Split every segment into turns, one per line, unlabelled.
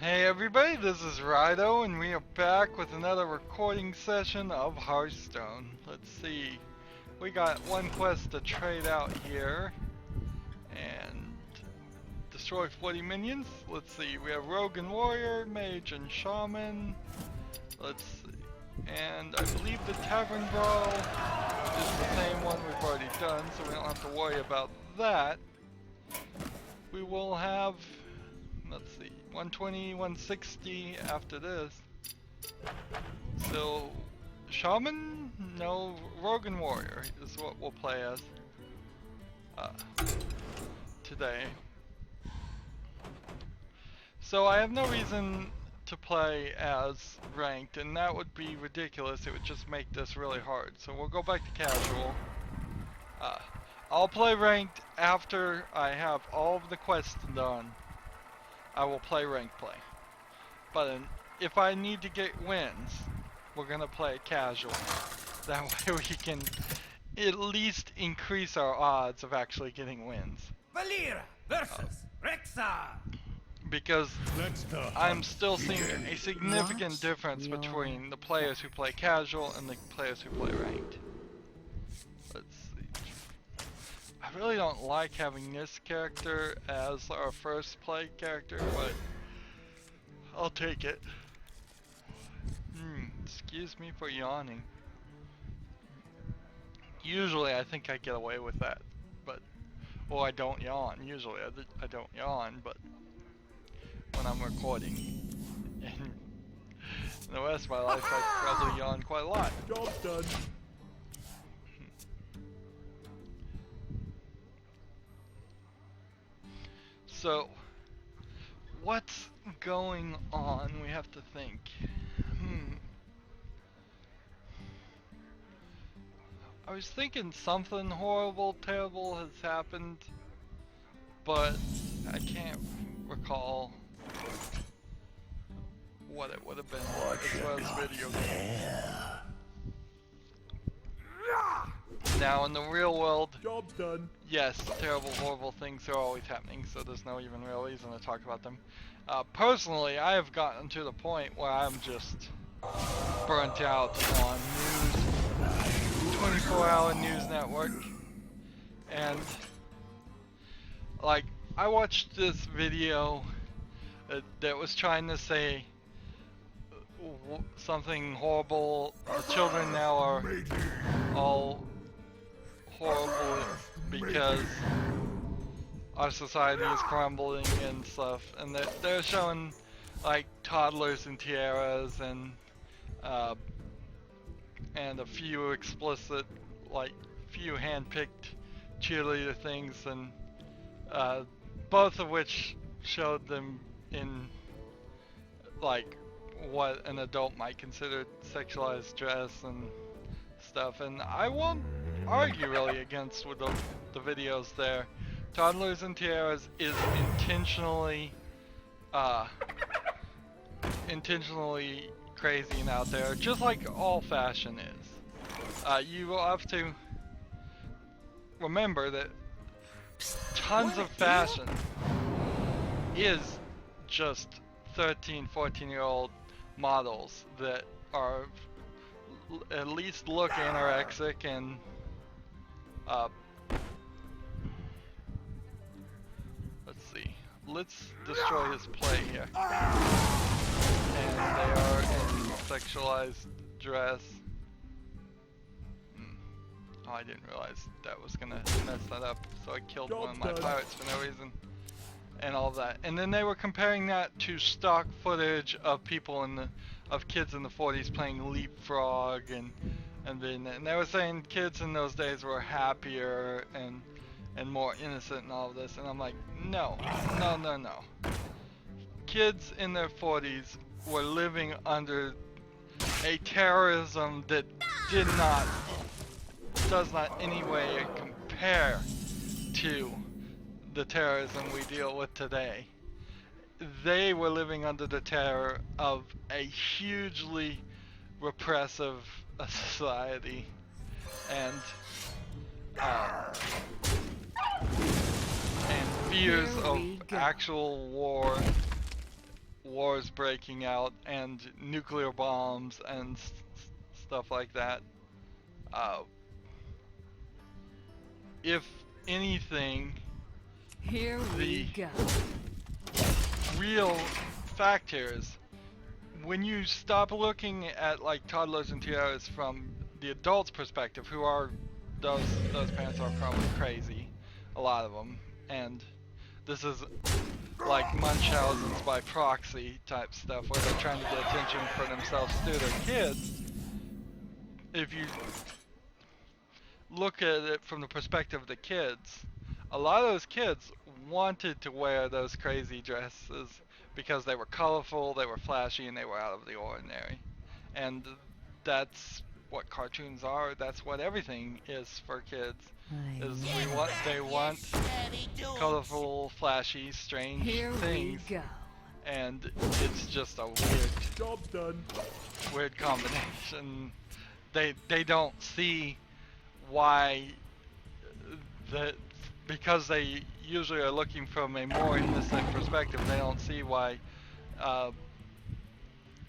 Hey everybody, this is Rydo, and we are back with another recording session of Hearthstone. Let's see, we got one quest to trade out here, and destroy 40 minions. Let's see, we have Rogue and Warrior, Mage and Shaman. Let's see, and I believe the Tavern Brawl is the same one we've already done, so we don't have to worry about that. We will have, let's see, 120, 160 after this. So, Shaman? No, Rogue and Warrior is what we'll play as today. So I have no reason to play as ranked, and that would be ridiculous. It would just make this really hard. So we'll go back to casual. I'll play ranked after I have all of the quests done. I will play ranked play. But if I need to get wins, we're gonna play casual. That way we can at least increase our odds of actually getting wins.
Valir versus Rexa.
Because I'm still seeing a significant difference between the players who play casual and the players who play ranked. Let's see. I really don't like having this character as our first play character, but I'll take it. Excuse me for yawning. Usually I think I get away with that, but, well, I don't yawn. Usually I don't yawn, but when I'm recording. And the rest of my life I probably yawn quite a lot.
Job done.
So, what's going on? We have to think. I was thinking something horrible, terrible has happened, but I can't recall what it would have been as far as video games. Now in the real world,
Job's done.
yes, terrible, horrible things are always happening, so there's no even real reason to talk about them. Personally, I have gotten to the point where I'm just burnt out on news, 24-hour news network, and like, I watched this video that was trying to say something horrible. The children now are all horrible because our society is crumbling and stuff, and they're showing like toddlers in tiaras and a few explicit, like few hand-picked cheerleader things, and both of which showed them in like what an adult might consider sexualized dress and stuff, and I won't argue really against with the videos there. Toddlers and tiaras is intentionally crazy and out there, just like all fashion is. You will have to remember that tons of fashion is just 13, 14-year-old models that are at least look anorexic and let's see, let's destroy his play here. And they are in sexualized dress. Oh, I didn't realize that was gonna mess that up, so I killed one of my pirates for no reason. And all that. And then they were comparing that to stock footage of people of kids in the 40s playing Leapfrog, and they were saying kids in those days were happier and more innocent and all of this, and I'm like, no. Kids in their 40s were living under a terrorism that does not in any way compare to the terrorism we deal with today. They were living under the terror of a hugely repressive society, and fears of actual war wars breaking out and nuclear bombs and stuff like that. If anything,
Here we
the
go.
real fact here is when you stop looking at like toddlers and tiaras from the adults' perspective, who are those parents are probably crazy, a lot of them, and this is like Munchausen's by proxy type stuff where they're trying to get attention for themselves through their kids. If you look at it from the perspective of the kids, a lot of those kids wanted to wear those crazy dresses because they were colorful, they were flashy, and they were out of the ordinary. And that's what cartoons are. That's what everything is for kids. They want colorful, flashy, strange
Here
things,
we go.
and it's just a
Job done.
weird combination. They don't see why that, because they usually are looking from a more innocent perspective. They don't see why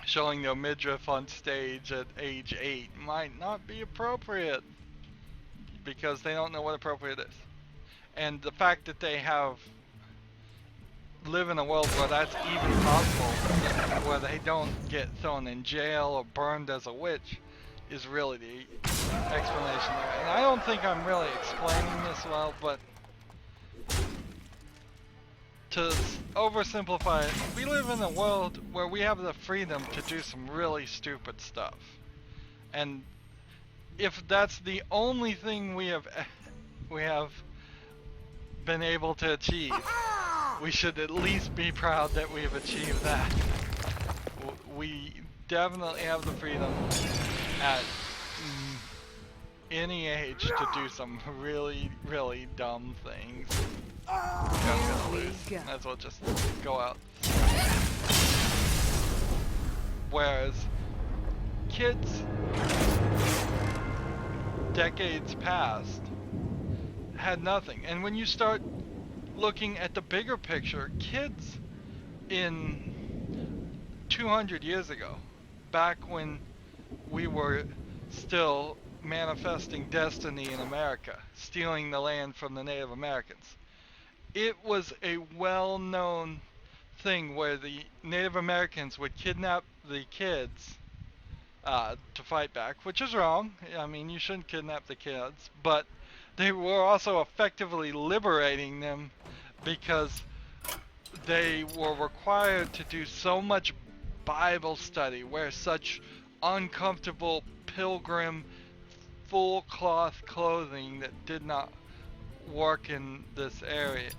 showing their midriff on stage at age 8 might not be appropriate, because they don't know what appropriate is. And the fact that they live in a world where that's even possible, where they don't get thrown in jail or burned as a witch, is really the explanation there. And I don't think I'm really explaining this well, but to oversimplify it, we live in a world where we have the freedom to do some really stupid stuff. And if that's the only thing we have been able to achieve, we should at least be proud that we have achieved that. We definitely have the freedom at any age to do some really, really dumb things. I'm gonna lose. Might as well just go out. Whereas kids decades past had nothing. And when you start looking at the bigger picture, kids in 200 years ago, back when we were still manifesting destiny in America, stealing the land from the Native Americans, it was a well-known thing where the Native Americans would kidnap the kids to fight back, which is wrong. I mean, you shouldn't kidnap the kids, but they were also effectively liberating them because they were required to do so much Bible study, wear such uncomfortable pilgrim full cloth clothing that did not work in this area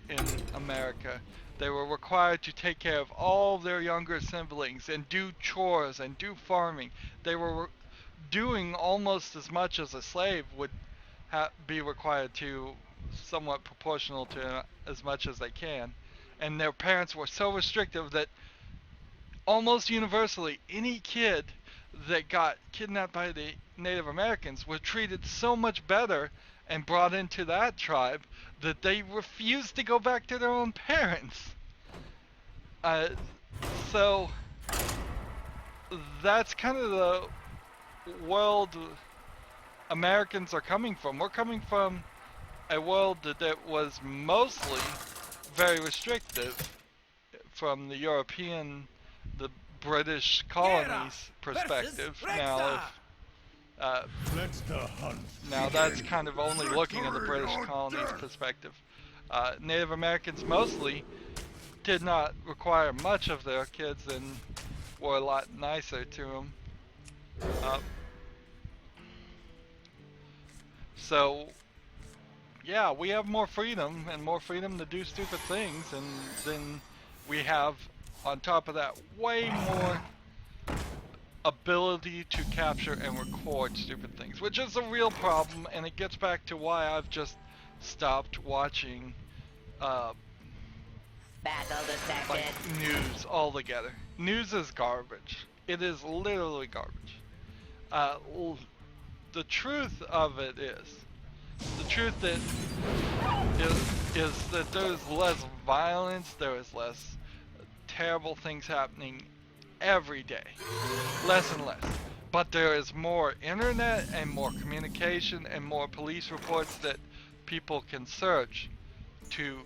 in America. They were required to take care of all their younger siblings and do chores and do farming. They were doing almost as much as a slave would be required to, somewhat proportional to as much as they can. And their parents were so restrictive that almost universally any kid that got kidnapped by the Native Americans were treated so much better and brought into that tribe that they refused to go back to their own parents. So that's kind of the world Americans are coming from. We're coming from a world that was mostly very restrictive from the European, the British colonies perspective. Now, now that's kind of only looking at the British colonies perspective. Native Americans mostly did not require much of their kids and were a lot nicer to them. So, yeah, we have more freedom and more freedom to do stupid things, and then we have, on top of that, way more ability to capture and record stupid things, which is a real problem, and it gets back to why I've just stopped watching like news altogether. News is garbage. It is literally garbage. The truth of it is, the truth that is that there's less violence, there is less terrible things happening every day, less and less. But there is more internet and more communication and more police reports that people can search to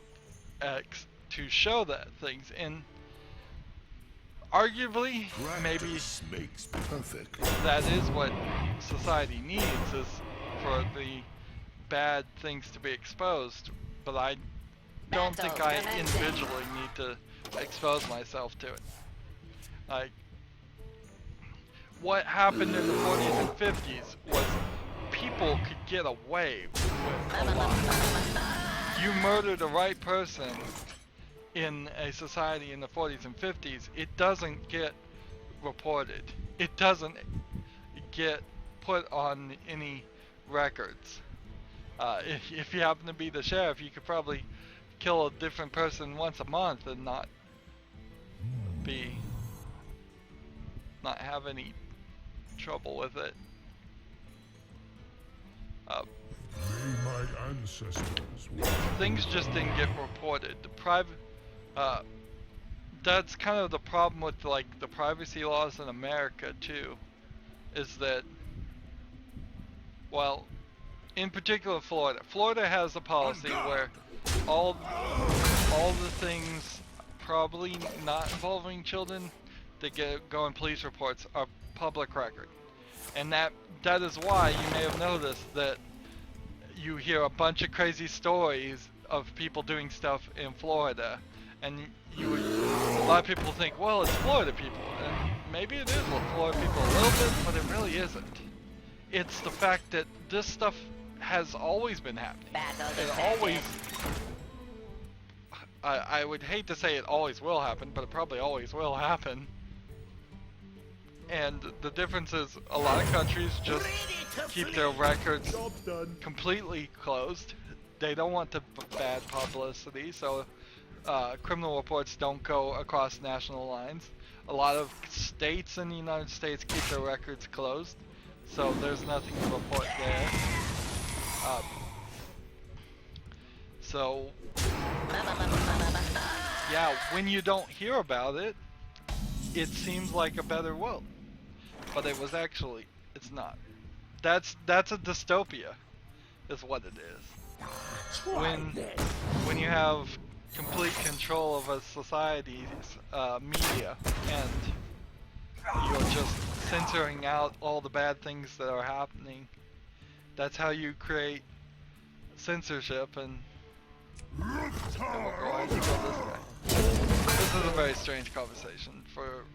show that things. And arguably, maybe
makes perfect.
that is what society needs, is for the bad things to be exposed. But I don't think I individually need to expose myself to it. Like, what happened in the 40s and 50s was people could get away with a lot. You murder the right person in a society in the 40s and 50s, it doesn't get reported. It doesn't get put on any records. If you happen to be the sheriff, you could probably kill a different person once a month and not have any trouble with it.
May my ancestors
Things just didn't get reported. The that's kind of the problem with like the privacy laws in America too, is that, well, in particular Florida. Florida has a policy where all the things probably not involving children that go in police reports are public record. And that is why you may have noticed that you hear a bunch of crazy stories of people doing stuff in Florida, and a lot of people think, well, it's Florida people, and maybe it is Florida people a little bit, but it really isn't. It's the fact that this stuff has always been happening. It always, I would hate to say it always will happen, but it probably always will happen. And the difference is a lot of countries just keep their records completely closed. They don't want the bad publicity, so criminal reports don't go across national lines. A lot of states in the United States keep their records closed, so there's nothing to report there. So, yeah, when you don't hear about it, it seems like a better world. But it was actually, it's not. That's a dystopia, is what it is. When you have complete control of a society's media, and you're just censoring out all the bad things that are happening, that's how you create censorship. And why did you go this way? This is a very strange conversation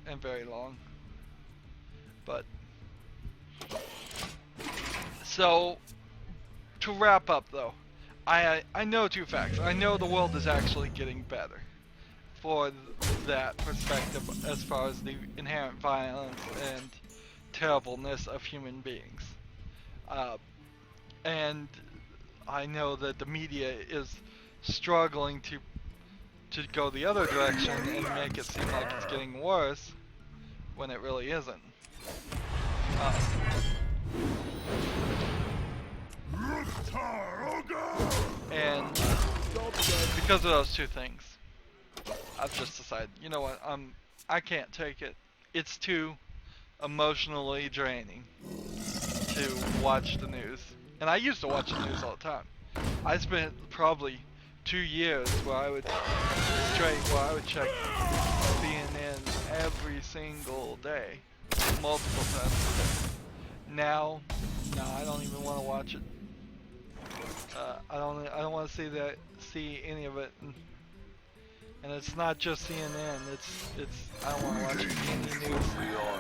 and very long. But so to wrap up though, I know two facts. I know the world is actually getting better for that perspective as far as the inherent violence and terribleness of human beings. And I know that the media is struggling to go the other direction and make it seem like it's getting worse when it really isn't. And because of those two things, I've just decided, you know what, I can't take it. It's too emotionally draining to watch the news. And I used to watch the news all the time. I spent probably 2 years where I would check CNN every single day, multiple times a day. Now, no, I don't even want to watch it. I don't want to see any of it. And it's not just CNN. It's I don't want to watch any news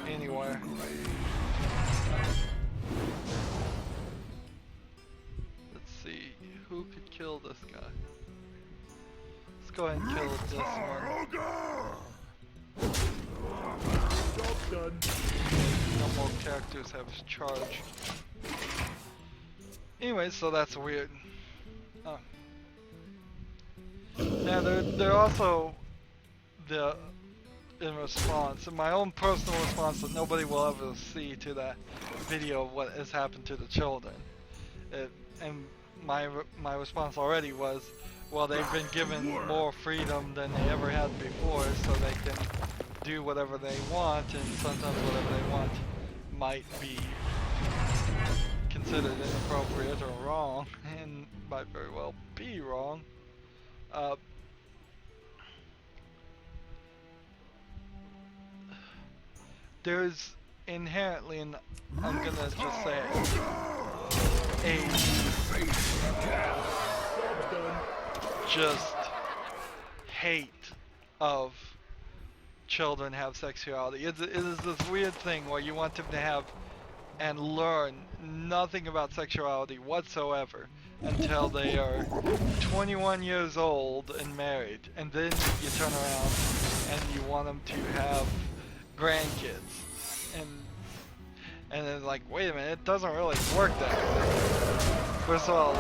anywhere. Let's see who could kill this guy. Let's go ahead and kill this one. No more characters have charge. Anyway, so that's weird. Oh. Now they're also in response, in my own personal response that nobody will ever see to that video of what has happened to the children. And my response already was, well, they've been given more freedom than they ever had before, so they can do whatever they want, and sometimes whatever they want might be considered inappropriate or wrong, and might very well be wrong. There's inherently, and I'm gonna just say, a just hate of children have sexuality. It is this weird thing where you want them to have and learn nothing about sexuality whatsoever until they are 21 years old and married, and then you turn around and you want them to have grandkids, and then like, wait a minute, it doesn't really work that way. First of all,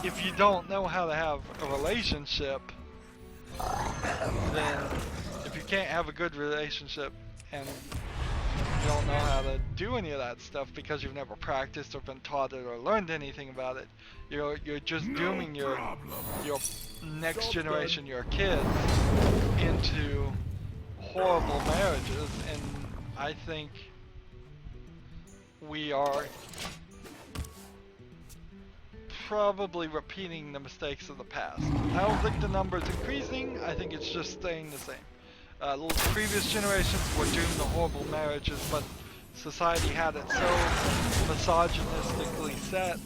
if you don't know how to have a relationship, then if you can't have a good relationship and you don't know how to do any of that stuff because you've never practiced or been taught it or learned anything about it, you're just dooming your next generation, your kids, into horrible marriages. And I think we are probably repeating the mistakes of the past. I don't think the number is increasing. I think it's just staying the same. Previous generations were doomed to horrible marriages, but society had it so misogynistically set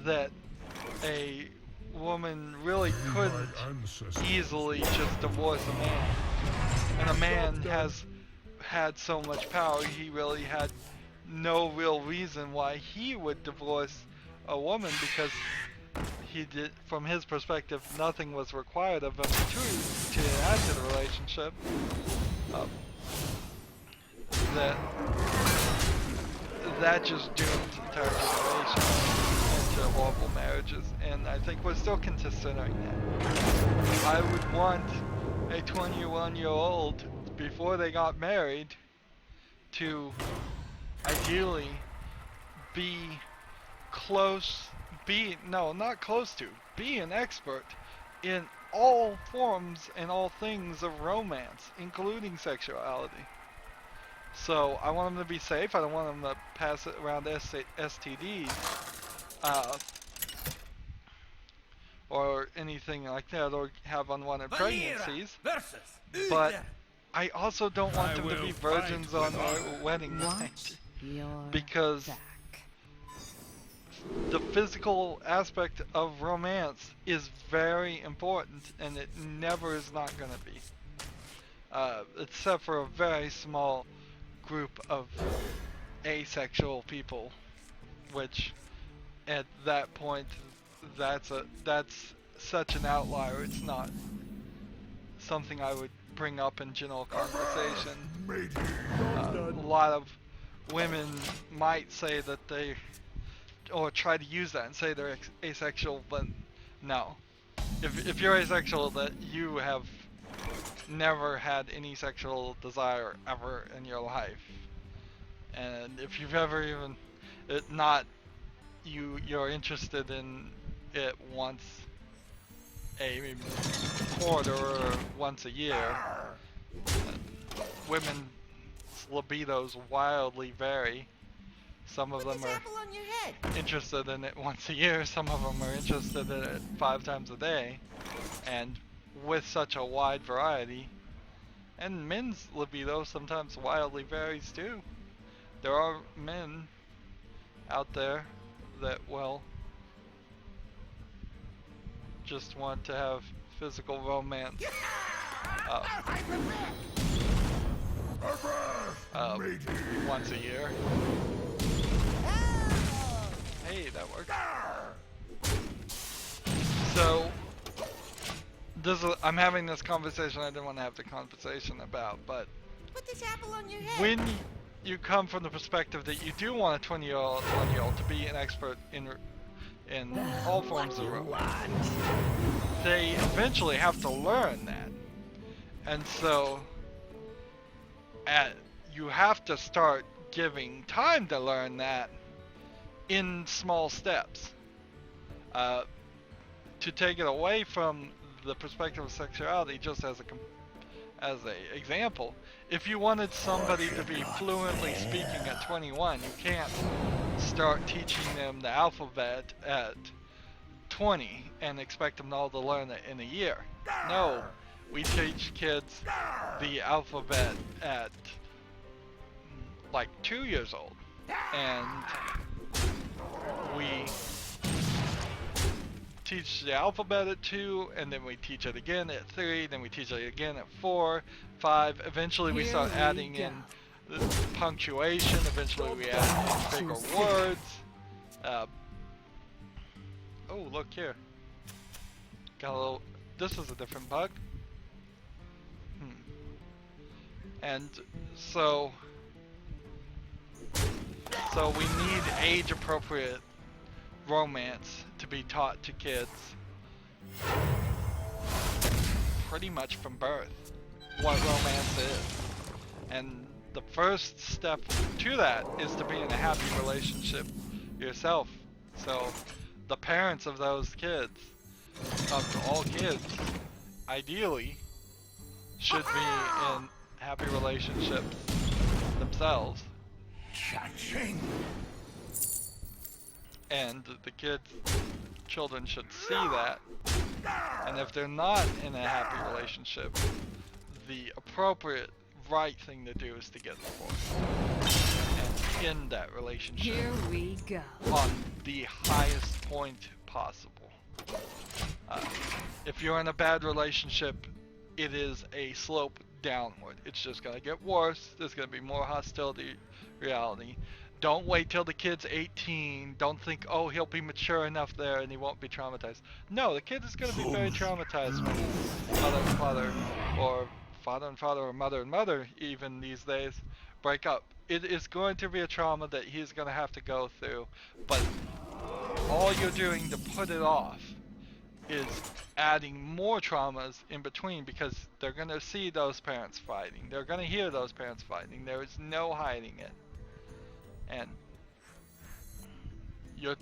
that a woman really couldn't easily just divorce a man. And a man has had so much power, he really had no real reason why he would divorce a woman, because he did, from his perspective, nothing was required of him to add to the relationship. That just doomed entire generations into horrible marriages, and I think we're still considering that. I would want a 21-year-old, before they got married, to ideally be an expert in all forms and all things of romance, including sexuality. So I want them to be safe. I don't want them to pass it around STDs or anything like that, or have unwanted pregnancies. But I also don't want them to be virgins on their wedding night, because the physical aspect of romance is very important, and it never is not going to be. Except for a very small group of asexual people, which at that point, that's such an outlier. It's not something I would bring up in general conversation. A lot of women might say that they, or try to use that and say they're asexual, but no. If you're asexual, that you have never had any sexual desire ever in your life, and if you've ever even you're interested in it once a quarter or once a year. Women's libidos wildly vary. Some of them are interested in it once a year, some of them are interested in it 5 times a day, and with such a wide variety. And men's libido sometimes wildly varies too. There are men out there that, well, just want to have physical romance once a year. Hey, that worked. So I'm having this conversation I didn't want to have the conversation about, but
Put this apple on your head.
when you come from the perspective that you do want a 20-year-old to be an expert in all forms of romance, they eventually have to learn that. And so you have to start giving time to learn that in small steps. to take it away from the perspective of sexuality, just as a example, if you wanted somebody to be fluently speaking at 21, you can't start teaching them the alphabet at 20 and expect them all to learn it in a year. No, we teach kids the alphabet at like 2 years old, and we teach the alphabet at 2, and then we teach it again at 3, then we teach it again at 4, 5. Eventually we start adding in the punctuation. Eventually we add in bigger words. Oh, look here. Got a little. This is a different bug. And so we need age-appropriate romance to be taught to kids pretty much from birth, what romance is. And the first step to that is to be in a happy relationship yourself. So the parents of those kids, of all kids, ideally should be in happy relationships themselves.
Cha-ching!
And the children should see that. And if they're not in a happy relationship, the appropriate right thing to do is to get divorced and end that relationship.
Here we go.
On the highest point possible. If you're in a bad relationship, it is a slope downward. It's just gonna get worse. There's gonna be more hostility, reality. Don't wait till the kid's 18. Don't think, oh, he'll be mature enough there and he won't be traumatized. No, the kid is going to be very traumatized when his mother and father, or father and father, or mother and mother, even these days, break up. It is going to be a trauma that he's going to have to go through. But all you're doing to put it off is adding more traumas in between, because they're going to see those parents fighting. They're going to hear those parents fighting. There is no hiding it. And your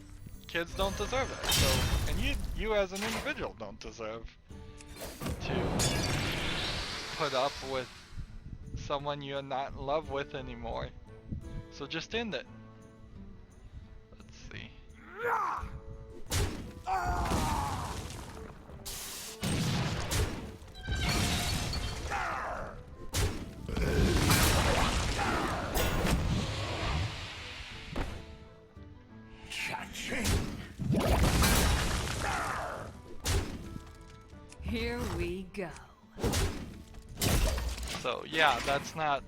kids don't deserve it. So, and you as an individual don't deserve to put up with someone you're not in love with anymore. So just end it. Let's see.
Here we go.
So yeah, that's not,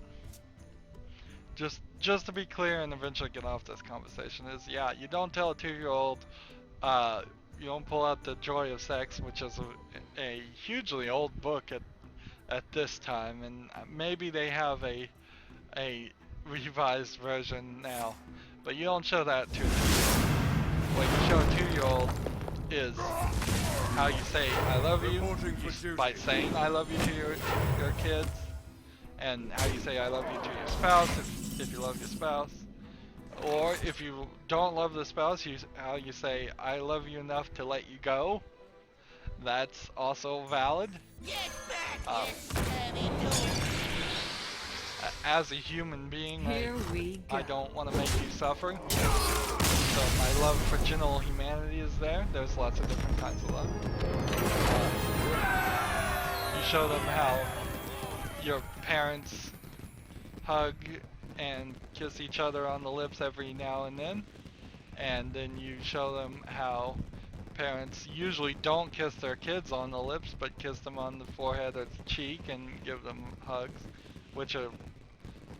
just to be clear and eventually get off this conversation, is yeah, you don't tell a 2-year-old, you don't pull out The Joy of Sex, which is a hugely old book at this time, and maybe they have a revised version now, but you don't show that to a 2-year-old. What you show a 2-year-old is how you say I love you, by saying I love you to your kids, and how you say I love you to your spouse if you love your spouse, or if you don't love the spouse, how you say I love you enough to let you go. That's also valid. As a human being, I don't want to make you suffer. So my love for general humanity is there. There's lots of different kinds of love. You show them how your parents hug and kiss each other on the lips every now and then you show them how parents usually don't kiss their kids on the lips, but kiss them on the forehead or the cheek and give them hugs, which are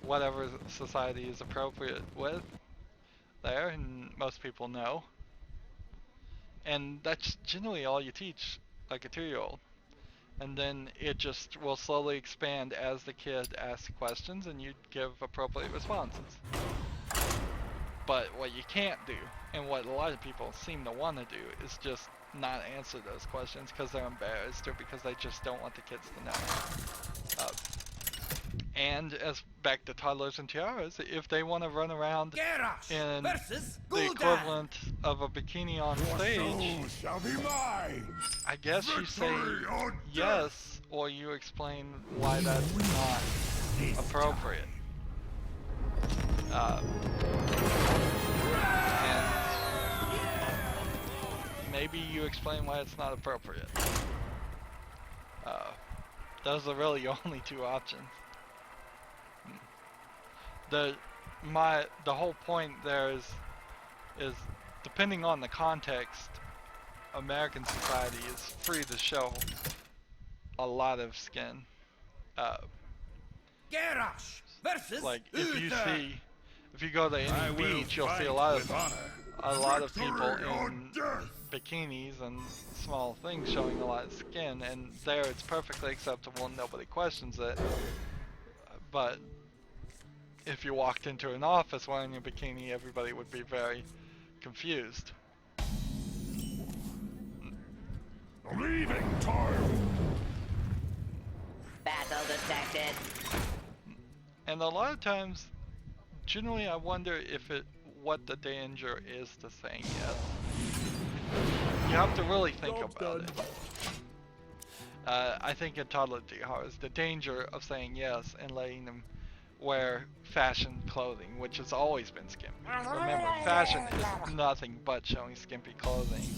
whatever society is appropriate with there, and most people know. And that's generally all you teach, like a 2-year-old. And then it just will slowly expand as the kid asks questions and you give appropriate responses. But what you can't do, and what a lot of people seem to want to do, is just not answer those questions because they're embarrassed or because they just don't want the kids to know. And as back to toddlers and tiaras, if they want to run around
Garrosh
in
versus
the
Gul'dan.
equivalent of a bikini on stage,
Soul shall be mine.
I guess you say
Victory or
yes, or you explain why that's not appropriate. And maybe you explain why it's not appropriate. Those are really your only two options. The whole point there is depending on the context, American society is free to show a lot of skin.
Garrosh versus
Like if
Uther.
you go to
I
any
will
beach, you'll see
fight
a lot
with honor.
of people
Victory or
in
death.
bikinis and small things showing a lot of skin, and there it's perfectly acceptable and nobody questions it. But if you walked into an office wearing a bikini, everybody would be very confused.
Leaving toil.
Battle detected.
And a lot of times, generally I wonder what the danger is to saying yes. You have to really think about it. I think in toddler tiaras, the danger of saying yes and letting them wear fashion clothing, which has always been skimpy. Remember, fashion is nothing but showing skimpy clothing.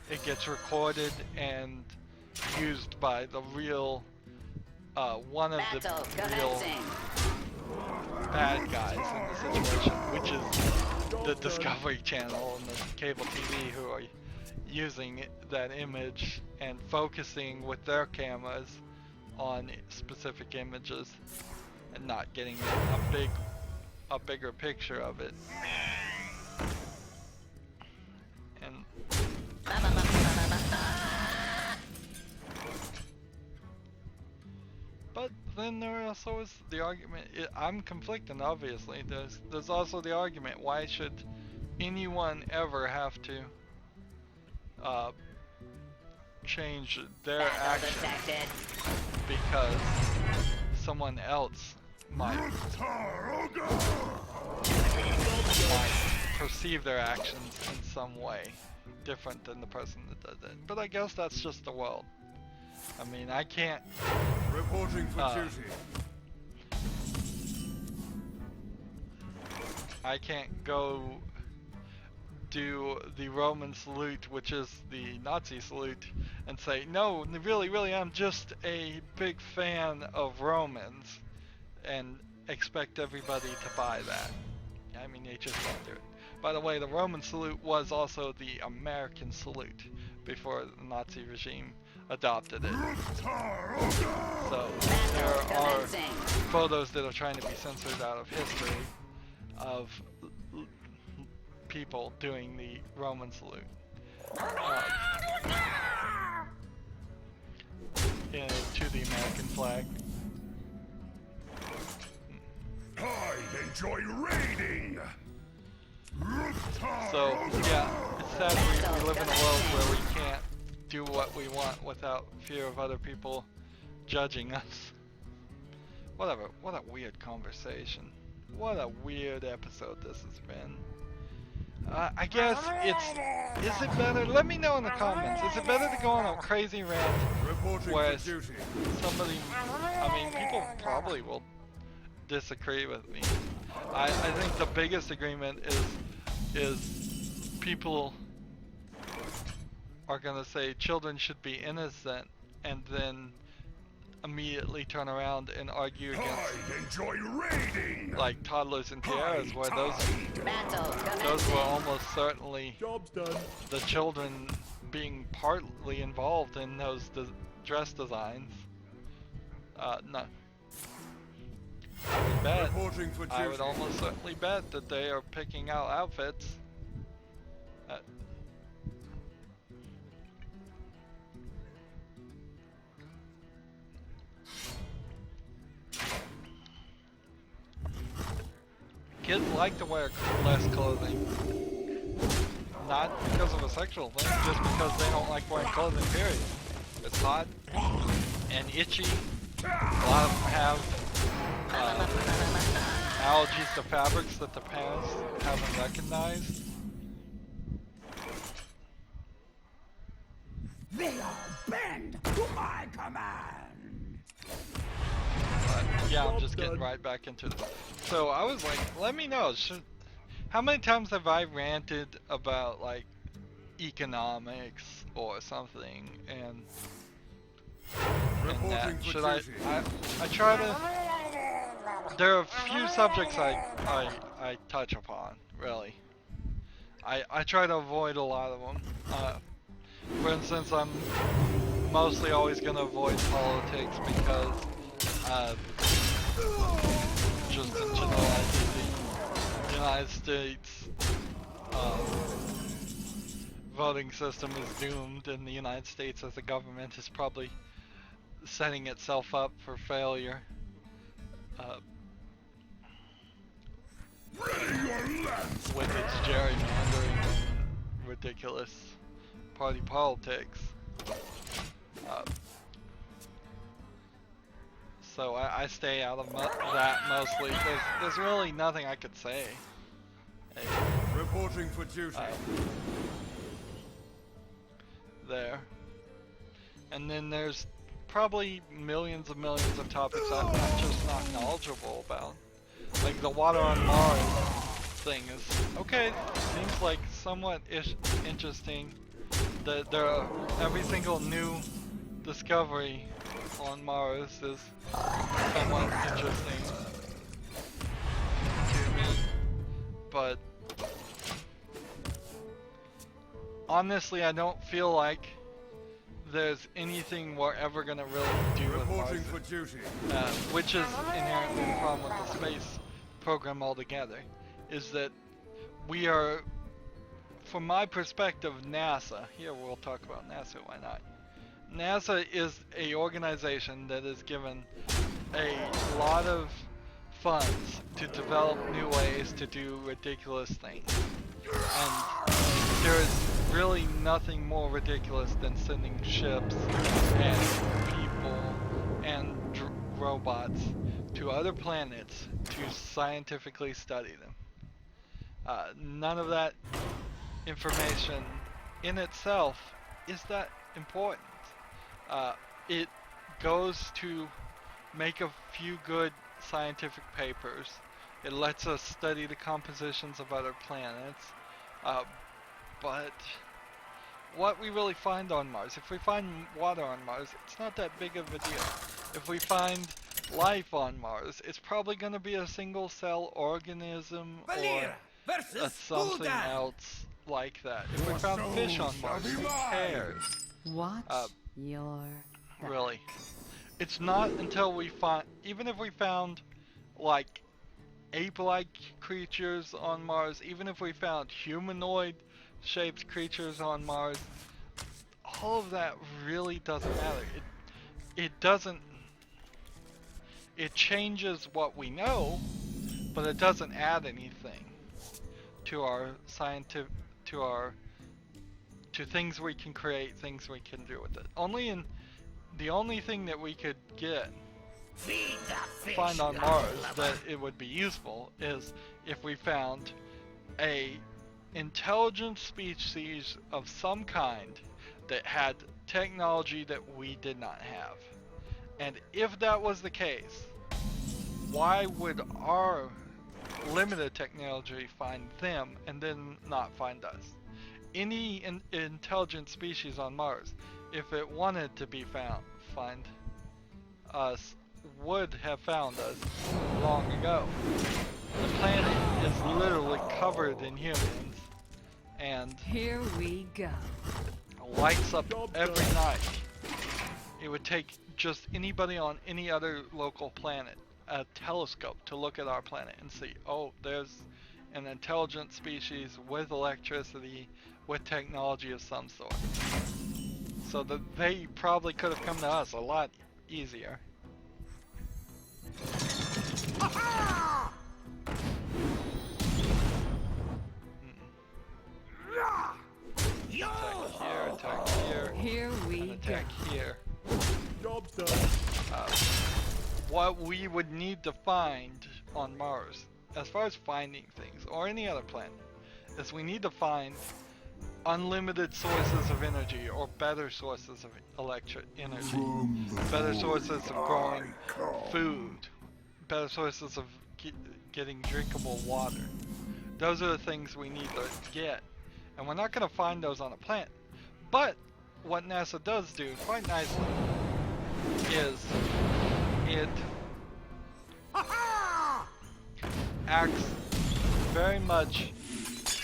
It gets recorded and used by the real, one of the
Battle
real
commencing.
bad guys in the situation, which is the Discovery Channel and the cable TV, who are using that image and focusing with their cameras on specific images and not getting a bigger picture of it. And but then there also is the argument, I'm conflicting obviously, there's also the argument, why should anyone ever have to change their
Battle
action
detected.
because someone else might perceive their actions in some way different than the person that does it. But I guess that's just the world. I mean, I can't
Reporting for duty.
I can't go do the Roman salute, which is the Nazi salute, and say, no, really, I'm just a big fan of Romans, and expect everybody to buy that. I mean, they just don't do it. By the way, the Roman salute was also the American salute before the Nazi regime adopted it. So there are photos that are trying to be censored out of history of people doing the Roman salute. To the American flag.
I enjoy raiding.
So, yeah, it's sad we live in a world where we can't do what we want without fear of other people judging us. Whatever, what a weird conversation. What a weird episode this has been. I guess is it better? Let me know in the comments. Is it better to go on a crazy rant where somebody, I mean, people probably will disagree with me. I think the biggest agreement is people are gonna say children should be innocent and then immediately turn around and argue against like toddlers and tiaras, where those were almost certainly the children being partly involved in those dress designs. No. I would almost certainly bet that they are picking out outfits. Kids like to wear less clothing. Not because of a sexual thing, just because they don't like wearing clothing, period. It's hot. and itchy. A lot of them have allergies to fabrics that the parents haven't recognized.
They all bend to my command.
But yeah, I'm just getting right back into this. So I was like, let me know. How many times have I ranted about like economics or something, and that should I try to. There are a few subjects I touch upon, really. I try to avoid a lot of them. For instance, I'm mostly always going to avoid politics because just in general, I think the United States voting system is doomed, and the United States as a government is probably setting itself up for failure. With its gerrymandering and ridiculous party politics. So I stay out of that mostly. There's really nothing I could say. Hey,
Reporting for duty.
There. And then there's probably millions of topics I'm just not knowledgeable about. Like the water on Mars thing is okay. Seems like somewhat interesting. That every single new discovery on Mars is somewhat interesting to me. But honestly, I don't feel like there's anything we're ever gonna really do with Mars,
For duty.
which is inherently the problem with the space program altogether, is that we are, from my perspective, NASA, here we'll talk about NASA, why not? NASA is a organization that is given a lot of funds to develop new ways to do ridiculous things. And there is really nothing more ridiculous than sending ships and people and robots to other planets to scientifically study them. None of that information in itself is that important. It goes to make a few good scientific papers. It lets us study the compositions of other planets. But what we really find on Mars, if we find water on Mars, it's not that big of a deal. If we find life on Mars, it's probably going to be a single cell organism or something else like that. If we found fish on Mars, who cares?
Watch your back.
Really. It's not until we find, even if we found like ape-like creatures on Mars, even if we found humanoid shaped creatures on Mars, all of that really doesn't matter. It doesn't, it changes what we know, but it doesn't add anything to our scientific, to things we can create, things we can do with it. The only thing that we could find on Mars that it would be useful is if we found a intelligent species of some kind that had technology that we did not have. And if that was the case, why would our limited technology find them and then not find us? Any intelligent species on Mars, if it wanted to be find us, would have found us long ago. The planet is literally covered in humans, and
Here we go.
lights up every night. It would take just anybody on any other local planet a telescope to look at our planet and see, oh, there's an intelligent species with electricity, with technology of some sort. So that they probably could have come to us a lot easier. Attack here,
Here we
and attack
go.
here.
Job's done.
What we would need to find on Mars, as far as finding things, or any other planet, is we need to find unlimited sources of energy, or better sources of electric energy, better sources of growing food, better sources of getting drinkable water. Those are the things we need to get, and we're not going to find those on a planet. But what NASA does do quite nicely is it acts very much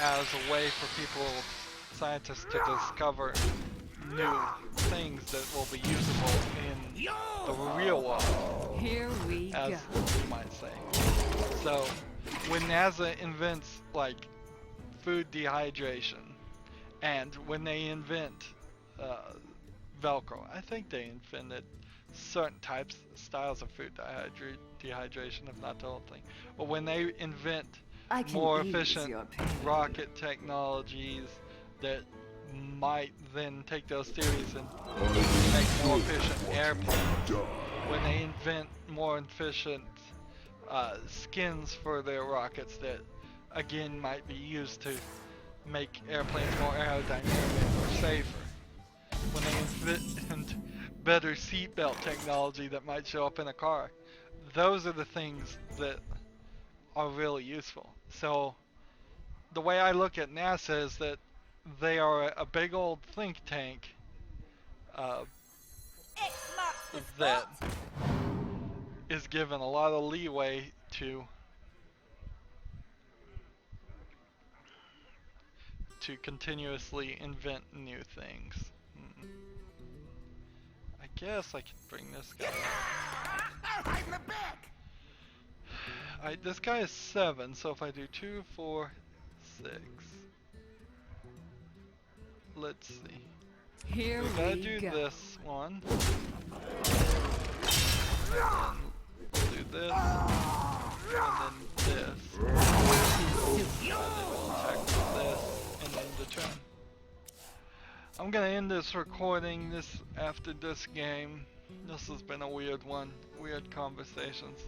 as a way for people, scientists, to discover new things that will be usable in the real world,
Here we
as
go.
you might say. So when NASA invents like food dehydration, and when they invent Velcro, I think they invented certain styles of food dehydration, if not the whole thing. But when they invent more efficient rocket technologies that might then take those theories and make more efficient airplanes, when they invent more efficient skins for their rockets that again might be used to make airplanes more aerodynamic or safer, when they invent better seatbelt technology that might show up in a car, those are the things that are really useful. So the way I look at NASA is that they are a big old think tank
X marks the
that
spot.
is given a lot of leeway to continuously invent new things. I guess I could bring this guy.
I'll hide in the back.
This guy is 7, so if I do 2, 4, 6. Let's see.
Here
We gotta
we
do
go.
this one. And we'll do this. And then this. And then we'll attack with this. And then the turn. I'm gonna end this recording after this game. This has been a weird one. Weird conversations.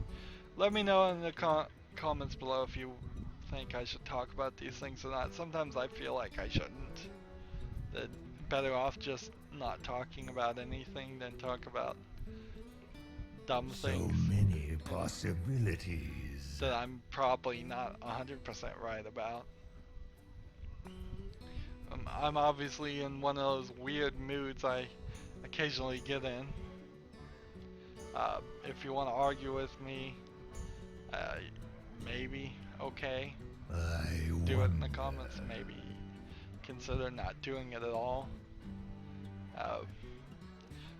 Let me know in the comments below if you think I should talk about these things or not. Sometimes I feel like I shouldn't. That better off just not talking about anything than talk about dumb things
many possibilities.
that I'm probably not 100% right about. I'm obviously in one of those weird moods I occasionally get in. If you want to argue with me, maybe, okay. Do it in the comments, maybe consider not doing it at all.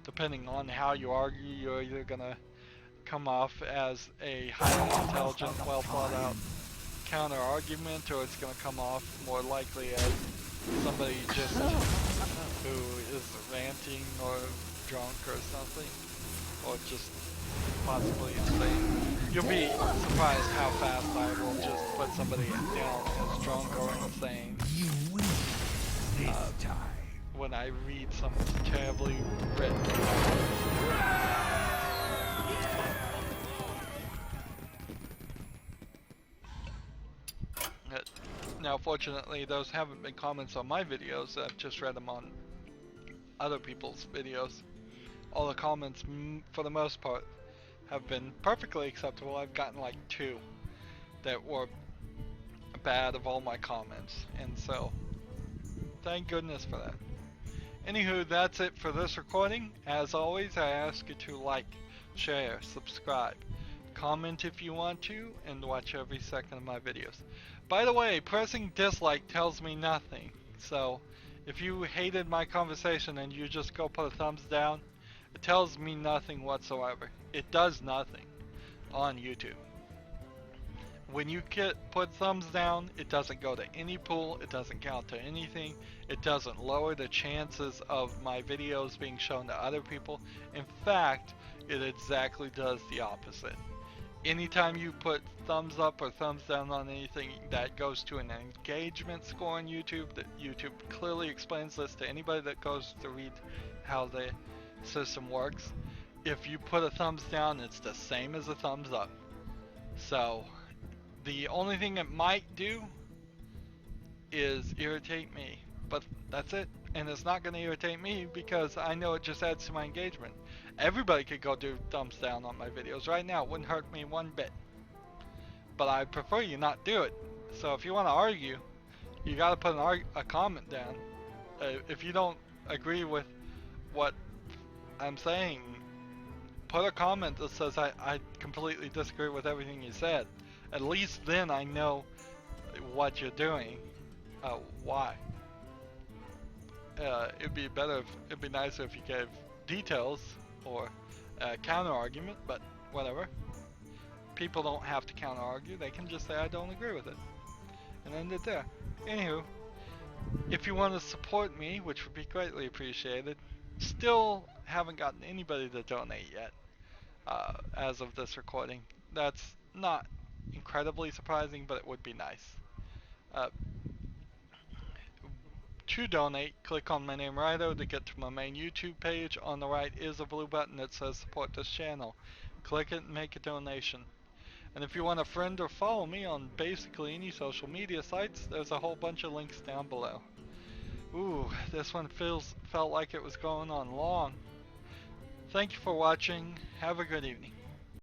Depending on how you argue, you're either gonna come off as a highly intelligent, well thought out counter argument, or it's gonna come off more likely as somebody just who is ranting or drunk or something, or just possibly insane. You'll be surprised how fast I will just put somebody down as drunk or insane when I read some terribly written. Now fortunately those haven't been comments on my videos, I've just read them on other people's videos. All the comments for the most part have been perfectly acceptable. I've gotten like 2 that were bad of all my comments, and so thank goodness for that. Anywho, that's it for this recording. As always, I ask you to like, share, subscribe, comment if you want to, and watch every second of my videos. By the way, pressing dislike tells me nothing, so if you hated my conversation and you just go put a thumbs down, it tells me nothing whatsoever. It does nothing on YouTube. When you put thumbs down, it doesn't go to any pool, it doesn't count to anything, it doesn't lower the chances of my videos being shown to other people. In fact, it exactly does the opposite. Anytime you put thumbs up or thumbs down on anything, that goes to an engagement score on YouTube. That YouTube clearly explains this to anybody that goes to read how the system works. if you put a thumbs down, it's the same as a thumbs up. So the only thing it might do is irritate me, but that's it. And it's not going to irritate me because I know it just adds to my engagement. Everybody could go do thumbs down on my videos right now. It wouldn't hurt me one bit. But I prefer you not do it. So if you want to argue, you got to put a comment down. If you don't agree with what I'm saying, put a comment that says I completely disagree with everything you said. At least then I know what you're doing. Why? It'd be nicer if you gave details or counter argument, but whatever. People don't have to counter argue, they can just say I don't agree with it. And end it there. Anywho, if you want to support me, which would be greatly appreciated, still haven't gotten anybody to donate yet as of this recording. That's not incredibly surprising, but it would be nice. To donate, click on my name Rydo to get to my main YouTube page. On the right is a blue button that says support this channel. Click it and make a donation. And if you want to friend or follow me on basically any social media sites, there's a whole bunch of links down below. Ooh, this one felt like it was going on long. Thank you for watching. Have a good evening.